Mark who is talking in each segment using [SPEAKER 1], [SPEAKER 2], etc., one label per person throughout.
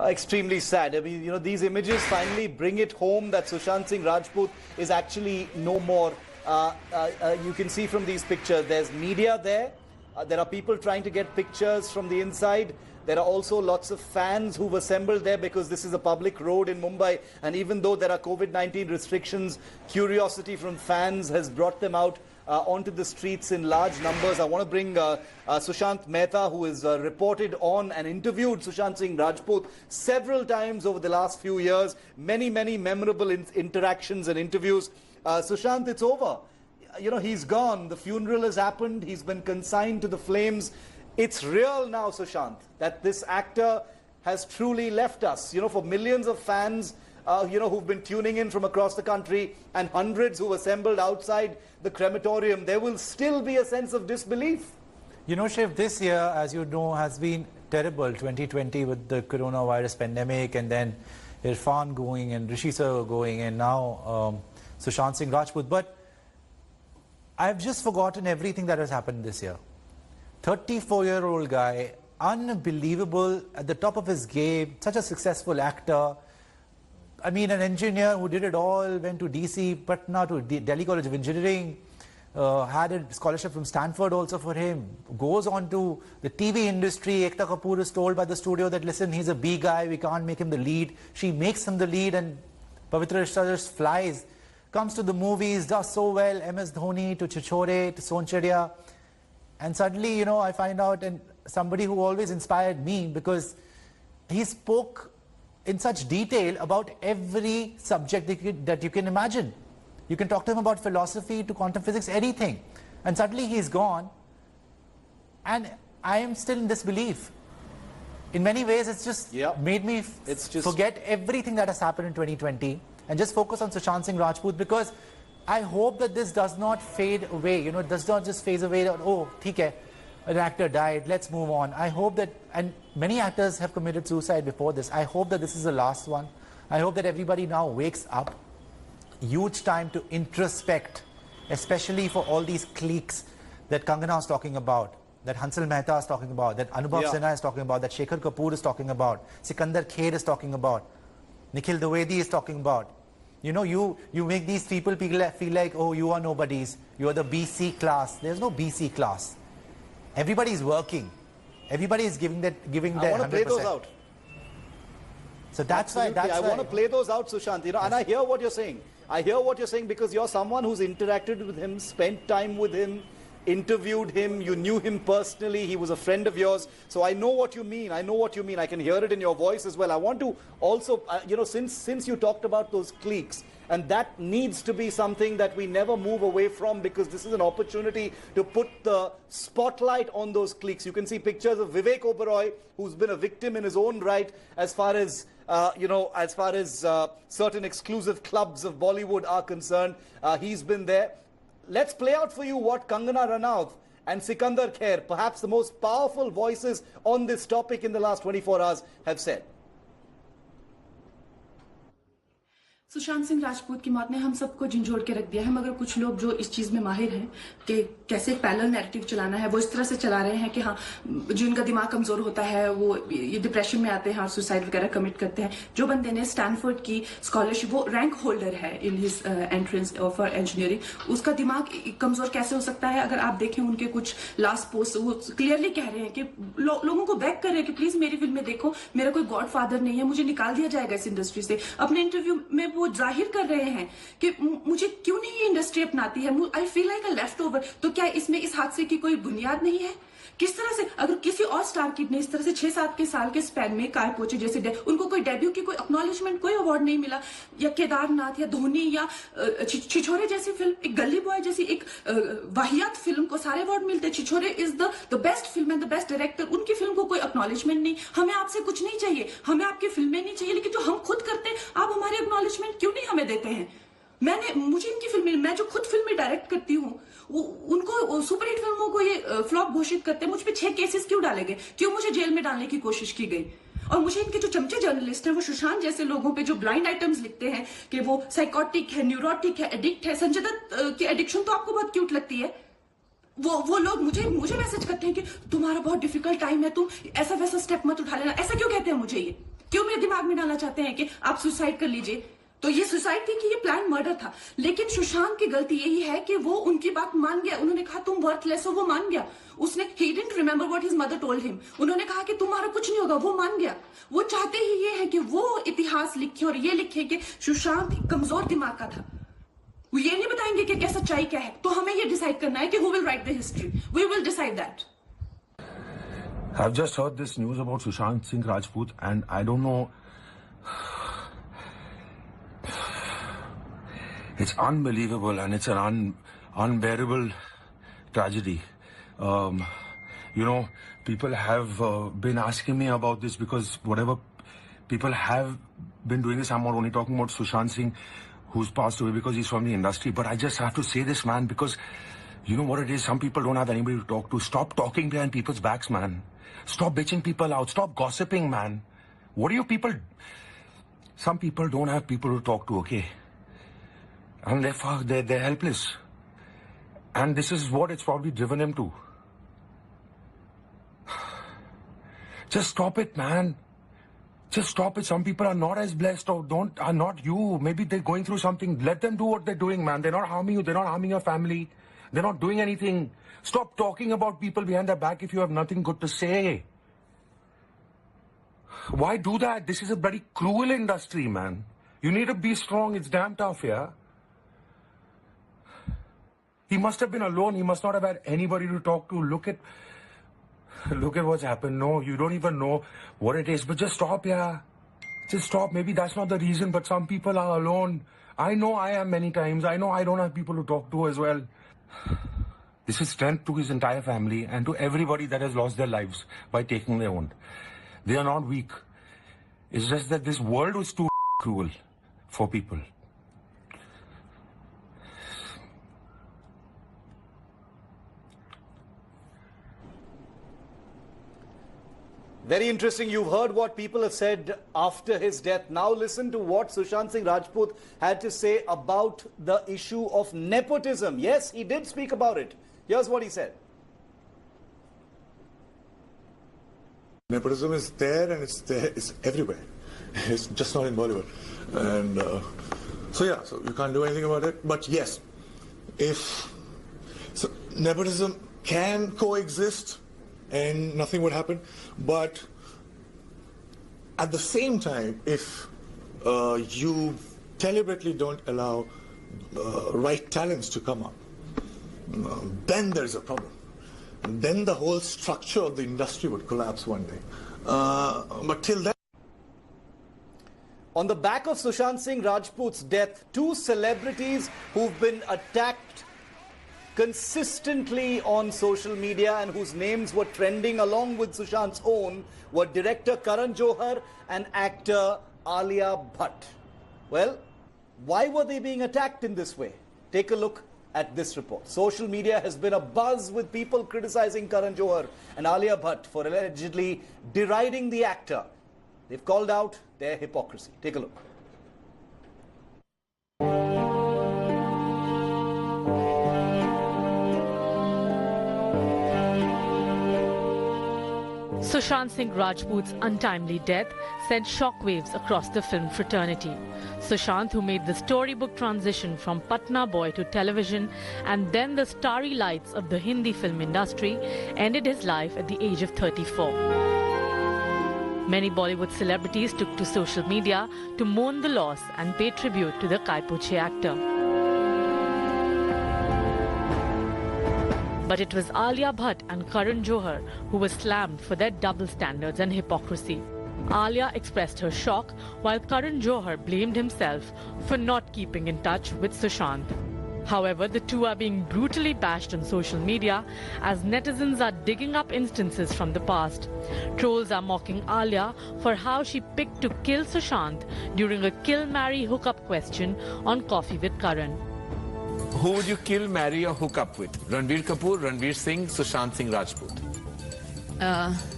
[SPEAKER 1] Extremely sad. I mean, these images finally bring it home that Sushant Singh Rajput is actually no more. You can see from these pictures, there's media there. There are people trying to get pictures from the inside. There are also lots of fans who've assembled there because this is a public road in Mumbai. And even though there are COVID-19 restrictions, curiosity from fans has brought them out onto the streets in large numbers. I want to bring Sushant Mehta, who is reported on and interviewed Sushant Singh Rajput several times over the last few years. Many memorable interactions and interviews. Sushant, it's over. He's gone. The funeral has happened. He's been consigned to the flames. It's real now, Sushant, that this actor has truly left us. For millions of fans, who've been tuning in from across the country and hundreds who assembled outside the crematorium, there will still be a sense of disbelief.
[SPEAKER 2] Shiv, this year, as you know, has been terrible. 2020 with the coronavirus pandemic, and then Irfan going and Rishi Sir going, and now Sushant Singh Rajput. But I've just forgotten everything that has happened this year. 34-year-old guy, unbelievable, at the top of his game, such a successful actor. I mean, an engineer who did it all, went to DC, Patna, to Delhi College of Engineering, had a scholarship from Stanford also for him, goes on to the TV industry. Ekta Kapoor is told by the studio that, listen, he's a B guy, we can't make him the lead. She makes him the lead, and Pavitra Rishta just flies. Comes to the movies, does so well, MS Dhoni, to Chichore, to Soncharia. And suddenly, I find out, and somebody who always inspired me, because he spoke in such detail about every subject that you can imagine. You can talk to him about philosophy, to quantum physics, anything. And suddenly he's gone. And I am still in disbelief. In many ways, it's just made me forget everything that has happened in 2020 and just focus on Sushant Singh Rajput, because I hope that this does not fade away. It does not just phase away. Oh, theek hai, an actor died, let's move on. I hope that, and many actors have committed suicide before this, I hope that this is the last one. I hope that everybody now wakes up. Huge time to introspect, especially for all these cliques that Kangana is talking about, that Hansal Mehta is talking about, that Anubhav Sinha is talking about, that Shekhar Kapoor is talking about, Sikandar Kher is talking about, Nikhil Dwivedi is talking about. You make these people feel like, oh, you are nobodies. You are the BC class. There's no BC class. Everybody is working. Everybody is giving their 100%.
[SPEAKER 1] I want to play those out.
[SPEAKER 2] So that's why.
[SPEAKER 1] I want to play those out, Sushant. And I hear what you're saying. I hear what you're saying because you're someone who's interacted with him, spent time with him, interviewed him, you knew him personally, he was a friend of yours. So I know what you mean. I know what you mean. I can hear it in your voice as well. I want to also, since you talked about those cliques, and that needs to be something that we never move away from, because this is an opportunity to put the spotlight on those cliques. You can see pictures of Vivek Oberoi, who's been a victim in his own right as far as certain exclusive clubs of Bollywood are concerned. He's been there. Let's play out for you what Kangana Ranaut and Sikandar Kher, perhaps the most powerful voices on this topic in the last 24 hours, have said.
[SPEAKER 3] Sushant Singh Rajput की मौत ने हम सबको झंझोड़ के रख दिया है, मगर कुछ लोग जो इस चीज में माहिर हैं कि कैसे पैरेलल नैरेटिव चलाना है, वो इस तरह से चला रहे हैं कि हाँ, जिनका दिमाग कमजोर होता है वो ये डिप्रेशन में आते हैं और सुसाइड वगैरह कमिट करते हैं. जो बंदे ने स्टैनफोर्ड की स्कॉलरशिप, वो रैंक होल्डर है in his entrance for engineering, उसका दिमाग कमजोर कैसे हो सकता है? अगर आप देखें उनके कुछ लास्ट पोस्ट, वो क्लियरली कह रहे हैं कि लोगों को बैक कर रहे हैं कि प्लीज मेरी फिल्म में देखो, मेरा कोई गॉड फादर नहीं है, मुझे निकाल दिया जाएगा इस इंडस्ट्री से. अपने इंटरव्यू में वो जाहिर कर रहे हैं कि मुझे क्यों नहीं ये इंडस्ट्री अपनाती है, I feel like a left over. तो क्या इसमें इस हादसे की कोई बुनियाद नहीं है? किस तरह से अगर किसी और स्टार किड ने इस तरह से 6-7 के साल के स्पैन में काय पहुंचे, जैसे उनको कोई डेब्यू की कोई एक्नॉलेजमेंट, कोई अवार्ड नहीं मिला, या केदारनाथ या धोनी या छिछोरे जैसी फिल्म, एक गली बॉय जैसी एक वाहियात फिल्म को सारे अवार्ड मिलते. Chhichhore is the best film and the best director. उनकी फिल्म को कोई एक्नॉलेजमेंट नहीं. हमें आपसे कुछ नहीं चाहिए, हमें आपकी फिल्में नहीं चाहिए, लेकिन जो हम खुद करते हैं आप हमारे एक्नॉलेजमेंट क्यों नहीं हमें देते हैं? मुझे इनकी फिल्में, मैं जो खुद फिल्में डायरेक्ट करती हूँ, उनको सुपरहिट फिल्मों को ये फ्लॉप घोषित करते हैं. मुझ पे 6 केसेस क्यों डाले गए? क्यों मुझे जेल में डालने की कोशिश की गई? और मुझे इनके जो चमचे जर्नलिस्ट हैं, वो सुशांत जैसे लोगों पे जो ब्लाइंड आइटम्स लिखते हैं कि वो साइकोटिक है, न्यूरोटिक है, एडिक्ट है. संजय दत्त की एडिक्शन तो आपको बहुत क्यूट लगती है. वो लोग मुझे मैसेज करते हैं कि तुम्हारा बहुत डिफिकल्ट टाइम है, तुम ऐसा वैसा स्टेप मत उठा लेना. ऐसा क्यों कहते हैं मुझे ये? क्यों मेरे दिमाग में डालना चाहते हैं कि आप सुसाइड कर लीजिए? तो ये सुसाइड थी कि ये प्लान मर्डर था? लेकिन सुशांत की गलती यही है कि वो उनकी बात मान गया। उन्होंने कहा तुम वर्थलेस हो, वो मान गया। उसने he didn't remember what his mother told him. उन्होंने कहा कि तुम्हारा कुछ नहीं होगा, वो मान गया। वो चाहते ही ये है कि वो इतिहास लिखे और ये लिखे कि सुशांत कमजोर दिमाग का था। वो ये नहीं बताएंगे कि क्या सच्चाई क्या है। तो हमें ये डिसाइड करना है कि who will write the history. We will decide that.
[SPEAKER 4] I've just heard this news about Sushant Singh Rajput and I don't know. It's unbelievable and it's an unbearable tragedy. You know, people have been asking me about this because whatever people have been doing this, I'm not only talking about Sushant Singh, who's passed away because he's from the industry, but I just have to say this, man, because you know what it is, some people don't have anybody to talk to. Stop talking behind people's backs, man. Stop bitching people out. Stop gossiping, man. What do you people... Some people don't have people to talk to, okay? And they're helpless. And this is what it's probably driven him to. Just stop it, man. Just stop it. Some people are not as blessed or are not you. Maybe they're going through something. Let them do what they're doing, man. They're not harming you. They're not harming your family. They're not doing anything. Stop talking about people behind their back if you have nothing good to say. Why do that? This is a bloody cruel industry, man. You need to be strong. It's damn tough, yeah? He must have been alone. He must not have had anybody to talk to. Look at what's happened. No, you don't even know what it is. But just stop, yeah. Just stop. Maybe that's not the reason, but some people are alone. I know I am many times. I know I don't have people to talk to as well. This is strength to his entire family and to everybody that has lost their lives by taking their own. They are not weak. It's just that this world was too cruel for people.
[SPEAKER 1] Very interesting. You've heard what people have said after his death. Now listen to what Sushant Singh Rajput had to say about the issue of nepotism. Yes, he did speak about it. Here's what he said.
[SPEAKER 5] Nepotism is there and it's there, it's everywhere. It's just not in Bollywood. And so you can't do anything about it. But yes, nepotism can coexist and nothing would happen. But at the same time, if you deliberately don't allow right talents to come up, then there's a problem. And then the whole structure of the industry would collapse one day. But till then...
[SPEAKER 1] On the back of Sushant Singh Rajput's death, two celebrities who've been attacked consistently on social media and whose names were trending along with Sushant's own were director Karan Johar and actor Alia Bhatt. Well, why were they being attacked in this way? Take a look at this report. Social media has been abuzz with people criticizing Karan Johar and Alia Bhatt for allegedly deriding the actor. They've called out their hypocrisy. Take a look.
[SPEAKER 6] Sushant Singh Rajput's untimely death sent shockwaves across the film fraternity. Sushant, who made the storybook transition from Patna boy to television and then the starry lights of the Hindi film industry, ended his life at the age of 34. Many Bollywood celebrities took to social media to mourn the loss and pay tribute to the Kaipoche actor. But it was Alia Bhatt and Karan Johar who were slammed for their double standards and hypocrisy. Alia expressed her shock, while Karan Johar blamed himself for not keeping in touch with Sushant. However, the two are being brutally bashed on social media as netizens are digging up instances from the past. Trolls are mocking Alia for how she picked to kill Sushant during a kill, marry, hook up question on Coffee with Karan.
[SPEAKER 7] Who would you kill, marry or hook up with? Ranbir Kapoor, Ranveer Singh, Sushant Singh Rajput?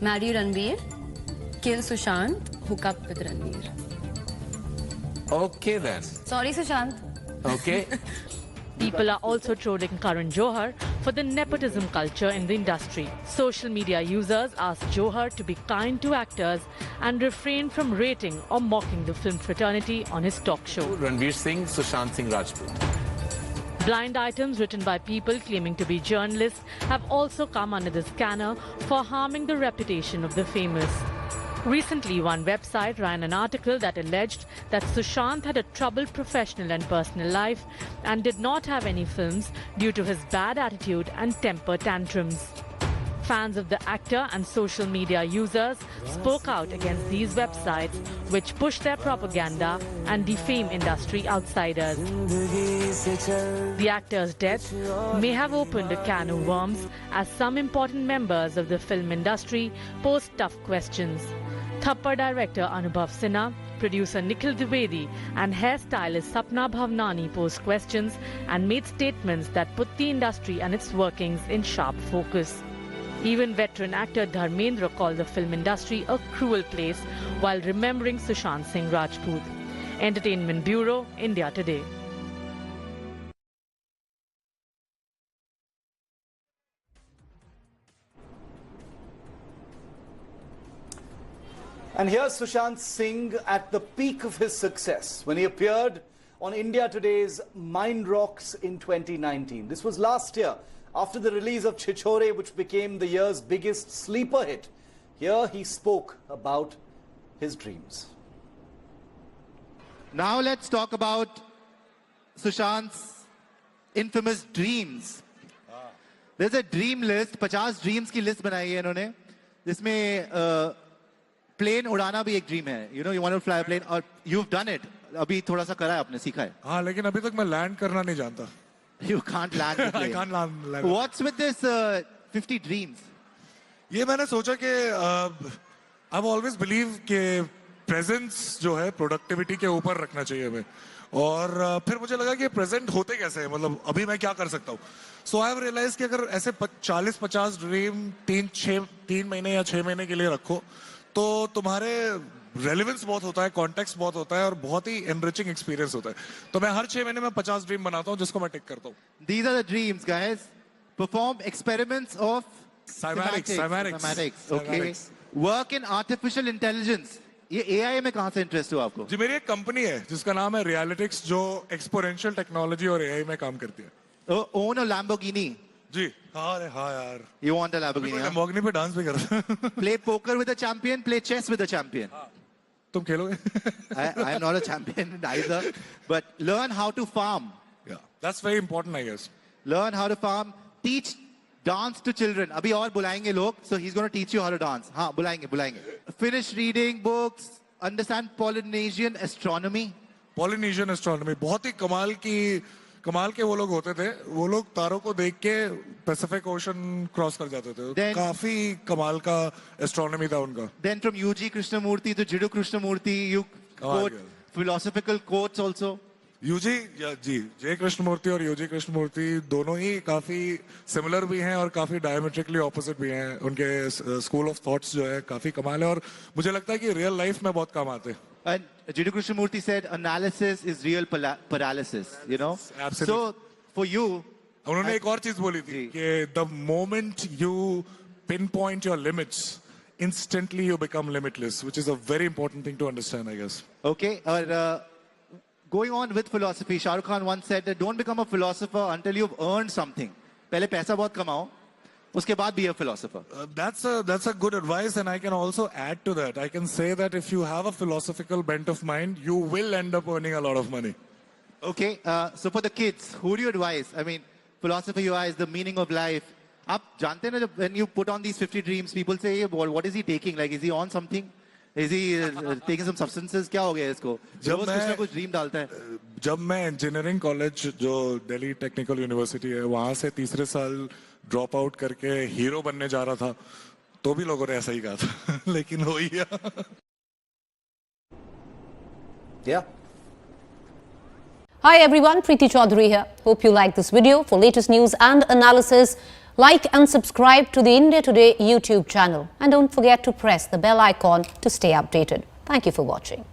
[SPEAKER 8] Marry Ranveer, kill Sushant, hook up with Ranveer.
[SPEAKER 7] Okay then.
[SPEAKER 8] Sorry Sushant.
[SPEAKER 7] Okay.
[SPEAKER 6] People are also trolling Karan Johar for the nepotism culture in the industry. Social media users asked Johar to be kind to actors and refrain from rating or mocking the film fraternity on his talk show.
[SPEAKER 7] Ranveer Singh, Sushant Singh Rajput.
[SPEAKER 6] Blind items written by people claiming to be journalists have also come under the scanner for harming the reputation of the famous. Recently, one website ran an article that alleged that Sushant had a troubled professional and personal life and did not have any films due to his bad attitude and temper tantrums. Fans of the actor and social media users spoke out against these websites which push their propaganda and defame industry outsiders. The actor's death may have opened a can of worms as some important members of the film industry posed tough questions. Thappad director Anubhav Sinha, producer Nikhil Dwivedi and hairstylist Sapna Bhavnani posed questions and made statements that put the industry and its workings in sharp focus. Even veteran actor Dharmendra called the film industry a cruel place while remembering Sushant Singh Rajput. Entertainment Bureau, India Today.
[SPEAKER 1] And here's Sushant Singh at the peak of his success when he appeared on India Today's Mind Rocks in 2019. This was last year, after the release of Chichore, which became the year's biggest sleeper hit. Here he spoke about his dreams.
[SPEAKER 9] Now let's talk about Sushant's infamous dreams. There's a dream list, 50 dreams की list बनाई है इन्होंने, जिसमें plane उड़ाना भी एक dream है. You know, you want to fly a plane, और you've done it. अभी थोड़ा सा करा है आपने, सीखा है.
[SPEAKER 5] हाँ, लेकिन अभी तक मैं land करना नहीं जानता.
[SPEAKER 9] You can't land the plane.
[SPEAKER 5] I can't land.
[SPEAKER 9] What's with this 50 dreams?
[SPEAKER 5] ये मैंने सोचा कि I've always believed कि presence जो है productivity के ऊपर रखना चाहिए हमें. और फिर मुझे लगा कि present होते कैसे हैं, मतलब अभी मैं क्या कर सकता हूँ. So I've realized कि अगर ऐसे 40-50 dream 3 महीने या 6 महीने के लिए रखो, तो तुम्हारे रेलेवेंस बहुत होता है, कॉन्टेक्स्ट बहुत होता है और बहुत ही एनरिचिंग एक्सपीरियंस होता है. तो मैं हर 6 महीने में 50 ड्रीम बनाता हूँ जिसको मैं टिक करता हूँ.
[SPEAKER 9] These are the dreams, guys. Perform experiments of cymatics. Okay. Work in artificial intelligence. ये AI में कहाँ से इंटरेस्ट हुआ आपको?
[SPEAKER 5] जी, मेरी एक कंपनी है जिसका नाम है Realytics, जो एक्सपोनेंशियल टेक्नोलॉजी और AI में काम करती है.
[SPEAKER 9] Own a Lamborghini.
[SPEAKER 5] जी, हाँ यार.
[SPEAKER 9] You want a Lamborghini?
[SPEAKER 5] Lamborghini पे डांस भी करता.
[SPEAKER 9] Play poker with a champion, play chess with a champion.
[SPEAKER 5] तुम खेलोगे?
[SPEAKER 9] I am not a champion either, but learn how to farm.
[SPEAKER 5] Yeah, that's very important, I guess.
[SPEAKER 9] Learn how to farm. Teach dance to children. अभी और बुलाएंगे लोग, so he's going to teach you how to dance. हाँ, बुलाएंगे. Finish reading books. Understand Polynesian astronomy.
[SPEAKER 5] Polynesian astronomy बहुत ही कमाल के वो लोग होते थे. वो लोग तारों को देख के पैसिफिक ओशन क्रॉस कर जाते थे. काफी कमाल का एस्ट्रोनॉमी था उनका.
[SPEAKER 9] Then from UG Krishnamurti to Jiddu Krishnamurti, you quote philosophical quotes also.
[SPEAKER 5] J Krishnamurthy और UG कृष्णमूर्ति दोनों ही काफी सिमिलर भी हैं और काफी डायमेट्रिकली ऑपोजिट भी हैं. उनके स्कूल ऑफ थॉट्स जो है काफी कमाल है और मुझे लगता है कि रियल लाइफ में बहुत काम आते हैं.
[SPEAKER 9] And Jiddu Krishnamurti said analysis is real paralysis, you know.
[SPEAKER 5] Absolutely.
[SPEAKER 9] So for you,
[SPEAKER 5] उन्होंने एक और चीज बोली थी कि the moment you pinpoint your limits, instantly you become limitless, which is a very important thing to understand, I guess.
[SPEAKER 9] Okay. Going on with philosophy, Shah Rukh Khan once said that don't become a philosopher until you've earned something. पहले पैसा बहुत कमाओ, उसके बाद be a philosopher.
[SPEAKER 5] That's a good advice, and I can also add to that. I can say that if you have a philosophical bent of mind, you will end up earning a lot of money.
[SPEAKER 9] Okay, so for the kids, who do you advise? I mean, philosophy is the meaning of life. आप जानते हैं ना, when you put on these 50 dreams, people say, what is he taking? Like, is he on something? Is he taking some substances? क्या हो गया इसको? रोज कुछ ना कुछ ड्रीम डालता है.
[SPEAKER 5] जब मैं इंजीनियरिंग कॉलेज जो दिल्ली टेक्निकल यूनिवर्सिटी है वहां से तीसरे साल ड्रॉप आउट करके हीरो बनने जा रहा था, तो भी लोगों ने ऐसा ही कहा था. लेकिन हो ही गया.
[SPEAKER 1] Yeah.
[SPEAKER 10] Hi everyone, Preeti Chaudhary here. Hope you like this video. For latest news and analysis, like and subscribe to the India Today YouTube channel. And don't forget to press the bell icon to stay updated. Thank you for watching.